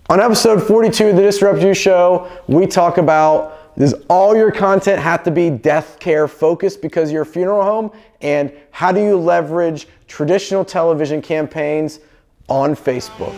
On episode 42 of the DISRUPTu show, we talk about, does all your content have to be death care focused because you're a funeral home? And how do you leverage traditional television campaigns on Facebook?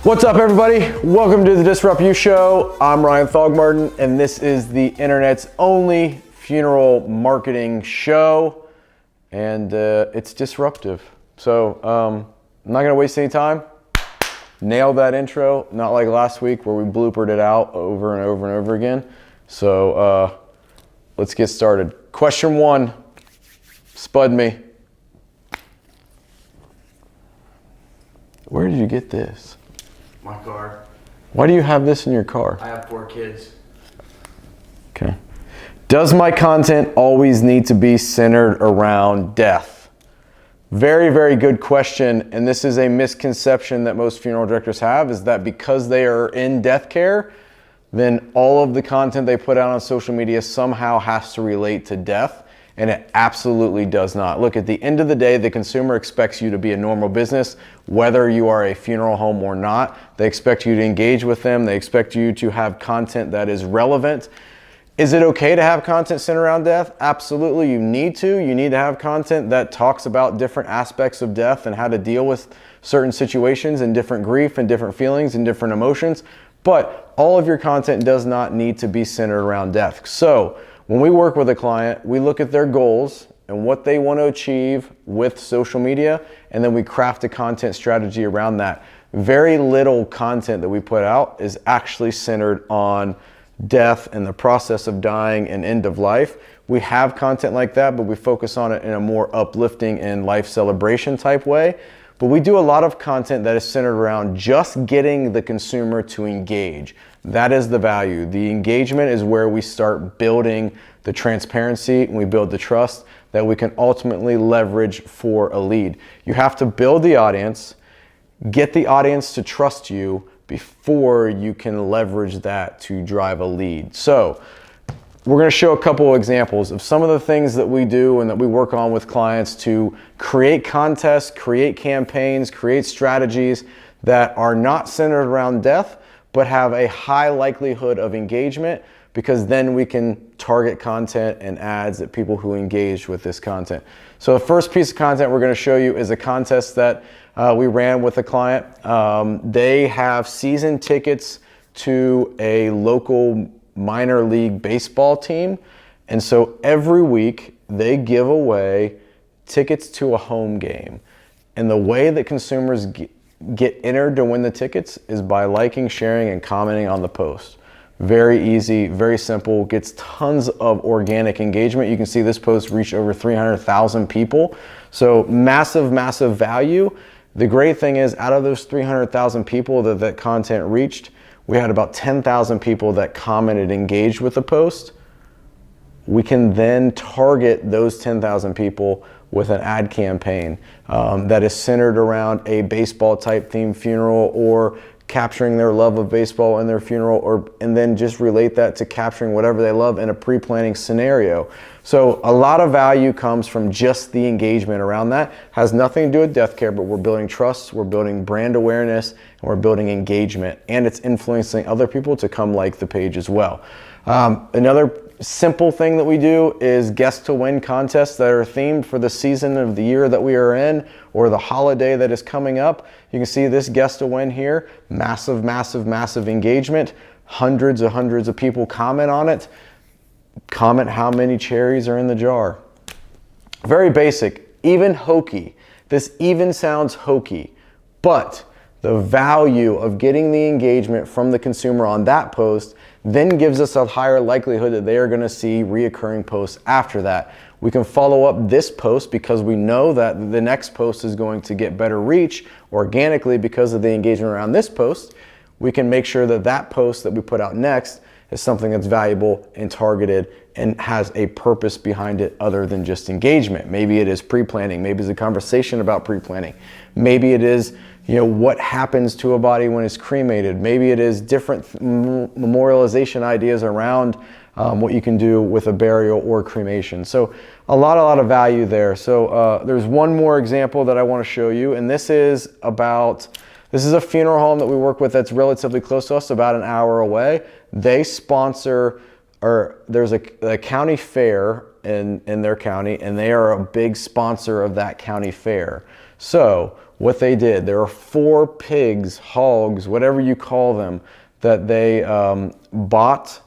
What's up, everybody? Welcome to the DISRUPTu show. I'm Ryan Thogmartin, and this is the internet's only funeral marketing show, and it's disruptive. So I'm not gonna waste any time. Nailed that intro, not like last week where we bloopered it out over and over and over again. So let's get started. Question one, spud me. Where did you get this? My car. Why do you have this in your car? I have 4 kids. Okay. Does my content always need to be centered around death? Very, very good question. And this is a misconception that most funeral directors have, is that because they are in death care, then all of the content they put out on social media somehow has to relate to death. And it absolutely does not. Look, at the end of the day, the consumer expects you to be a normal business, whether you are a funeral home or not. They expect you to engage with them. They expect you to have content that is relevant. Is it okay to have content centered around death? Absolutely, you need to. You need to have content that talks about different aspects of death and how to deal with certain situations and different grief and different feelings and different emotions. But all of your content does not need to be centered around death. So when we work with a client, we look at their goals and what they want to achieve with social media, and then we craft a content strategy around that. Very little content that we put out is actually centered on death and the process of dying and end of life. We have content like that, but we focus on it in a more uplifting and life celebration type way. But we do a lot of content that is centered around just getting the consumer to engage. That is the value. The engagement is where we start building the transparency and we build the trust that we can ultimately leverage for a lead. You have to build the audience, get the audience to trust you before you can leverage that to drive a lead. So we're going to show a couple of examples of some of the things that we do and that we work on with clients to create contests, create campaigns, create strategies that are not centered around death, but have a high likelihood of engagement, because then we can target content and ads at people who engage with this content. So the first piece of content we're going to show you is a contest that we ran with a client. They have season tickets to a local minor league baseball team. And so every week they give away tickets to a home game. And the way that consumers get entered to win the tickets is by liking, sharing, and commenting on the post. Very easy, very simple, gets tons of organic engagement. You can see this post reached over 300,000 people. So massive, massive value. The great thing is, out of those 300,000 people that content reached, we had about 10,000 people that commented, engaged with the post. We can then target those 10,000 people with an ad campaign that is centered around a baseball type themed funeral, or capturing their love of baseball in their funeral, and then just relate that to capturing whatever they love in a pre-planning scenario. So a lot of value comes from just the engagement around that. Has nothing to do with death care, but we're building trust, we're building brand awareness, and we're building engagement, and it's influencing other people to come like the page as well. Another simple thing that we do is guest to win contests that are themed for the season of the year that we are in, or the holiday that is coming up. You can see this guest to win here, massive, massive, massive engagement. Hundreds of people comment on it. Comment how many cherries are in the jar. Very basic, even hokey. This even sounds hokey, but the value of getting the engagement from the consumer on that post then gives us a higher likelihood that they are going to see reoccurring posts after that. We can follow up this post because we know that the next post is going to get better reach organically because of the engagement around this post. We can make sure that that post that we put out next is something that's valuable and targeted and has a purpose behind it other than just engagement. Maybe it is pre-planning. Maybe it's a conversation about pre-planning. Maybe it is what happens to a body when it's cremated. Maybe it is different memorialization ideas around what you can do with a burial or cremation. So a lot of value there. So there's one more example that I want to show you, and this is a funeral home that we work with that's relatively close to us, about an hour away. They sponsor, or there's a county fair in their county, and they are a big sponsor of that county fair. So what they did, there are 4 pigs, hogs, whatever you call them, that they bought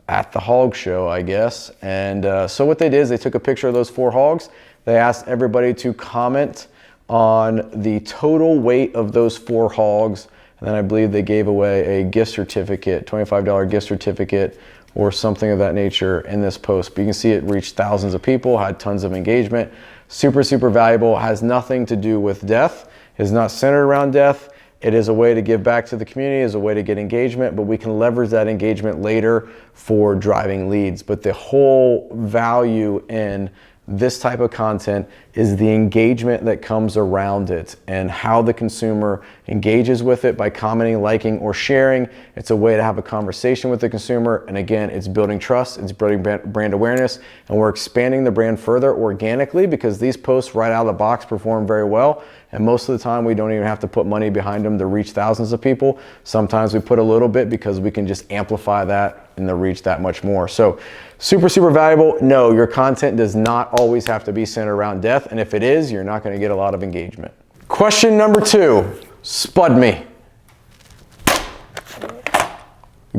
at the hog show, I guess. And so what they did is they took a picture of those 4 hogs. They asked everybody to comment on the total weight of those 4 hogs. And then I believe they gave away a gift certificate, $25 gift certificate or something of that nature in this post. But you can see it reached thousands of people, had tons of engagement. Super valuable. Has nothing to do with death. Is not centered around death. It is a way to give back to the community, is a way to get engagement, but we can leverage that engagement later for driving leads. But the whole value in this type of content is the engagement that comes around it and how the consumer engages with it by commenting, liking, or sharing. It's a way to have a conversation with the consumer. And again, it's building trust, it's building brand awareness, and we're expanding the brand further organically because these posts right out of the box perform very well. And most of the time we don't even have to put money behind them to reach thousands of people. Sometimes we put a little bit because we can just amplify that and the reach that much more. So super valuable. No, your content does not always have to be centered around death. And if it is, you're not going to get a lot of engagement. Question number 2, spud me.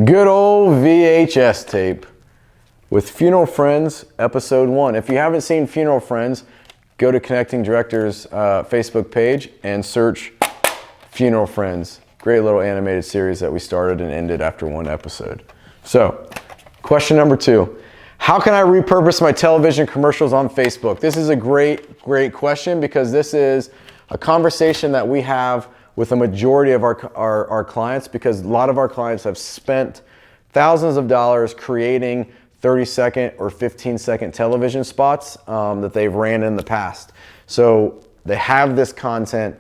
Good old VHS tape with Funeral Friends episode 1. If you haven't seen Funeral Friends, go to Connecting Directors Facebook page and search Funeral Friends. Great little animated series that we started and ended after 1 episode. So, question number 2. How can I repurpose my television commercials on Facebook? This is a great question because this is a conversation that we have with a majority of our clients, because a lot of our clients have spent thousands of dollars creating 30-second or 15-second television spots that they've ran in the past. So they have this content.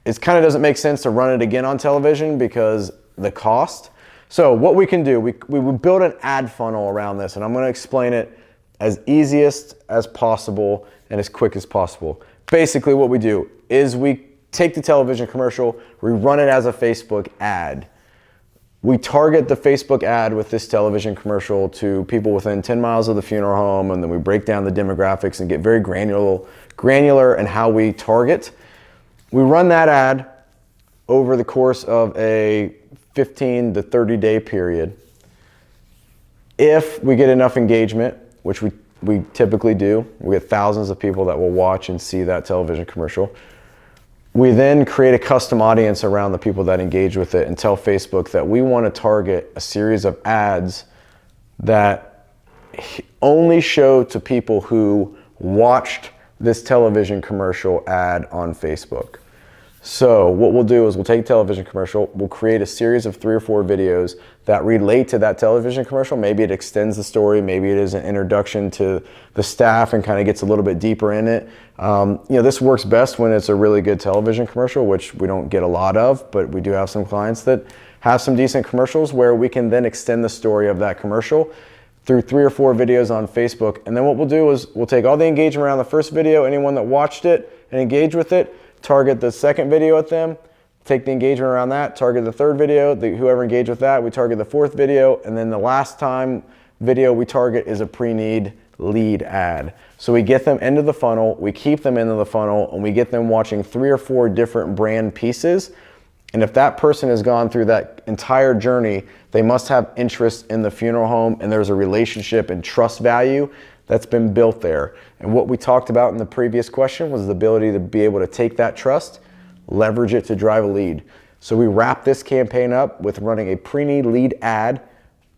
It kind of doesn't make sense to run it again on television because the cost. So what we can do, we build an ad funnel around this, and I'm going to explain it as easiest as possible and as quick as possible. Basically what we do is we take the television commercial, we run it as a Facebook ad. We target the Facebook ad with this television commercial to people within 10 miles of the funeral home, and then we break down the demographics and get very granular in how we target. We run that ad over the course of a 15 to 30 day period. If we get enough engagement, which we typically do, we get thousands of people that will watch and see that television commercial. We then create a custom audience around the people that engage with it and tell Facebook that we want to target a series of ads that only show to people who watched this television commercial ad on Facebook. So what we'll do is we'll take a television commercial, we'll create a series of 3 or 4 videos that relate to that television commercial. Maybe it extends the story, maybe it is an introduction to the staff and kind of gets a little bit deeper in it. This works best when it's a really good television commercial, which we don't get a lot of, but we do have some clients that have some decent commercials where we can then extend the story of that commercial through 3 or 4 videos on Facebook. And then what we'll do is we'll take all the engagement around the first video, anyone that watched it and engaged with it, target the second video at them, take the engagement around that, target the third video, whoever engaged with that, we target the 4th video, and then the last time video we target is a pre-need lead ad. So we get them into the funnel, we keep them into the funnel, and we get them watching 3 or 4 different brand pieces. And if that person has gone through that entire journey, they must have interest in the funeral home, and there's a relationship and trust value that's been built there. And what we talked about in the previous question was the ability to be able to take that trust, leverage it to drive a lead. So we wrap this campaign up with running a pre-need lead ad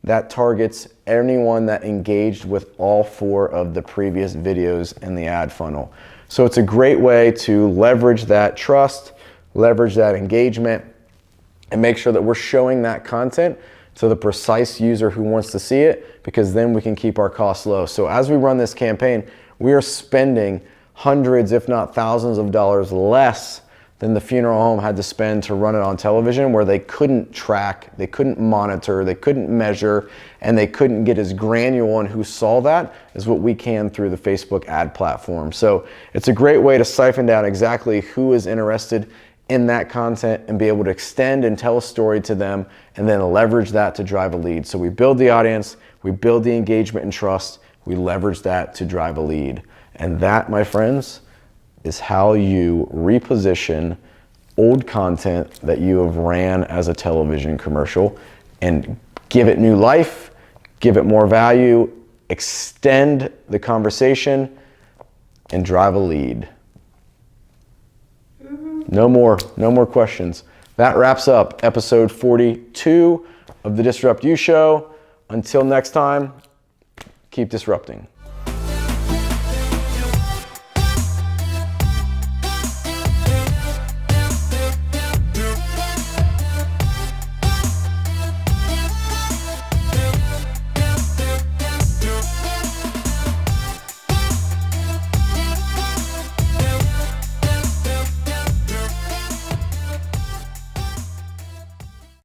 that targets anyone that engaged with all 4 of the previous videos in the ad funnel. So it's a great way to leverage that trust, leverage that engagement, and make sure that we're showing that content to the precise user who wants to see it, because then we can keep our costs low. So as we run this campaign, we are spending hundreds, if not thousands of dollars less than the funeral home had to spend to run it on television, where they couldn't track, they couldn't monitor, they couldn't measure, and they couldn't get as granular on who saw that as what we can through the Facebook ad platform. So it's a great way to siphon down exactly who is interested in that content and be able to extend and tell a story to them and then leverage that to drive a lead. So we build the audience, we build the engagement and trust, we leverage that to drive a lead. And that, my friends, is how you reposition old content that you have ran as a television commercial and give it new life, give it more value, extend the conversation, and drive a lead. No more questions. That wraps up episode 42 of the DISRUPTu show. Until next time, keep disrupting.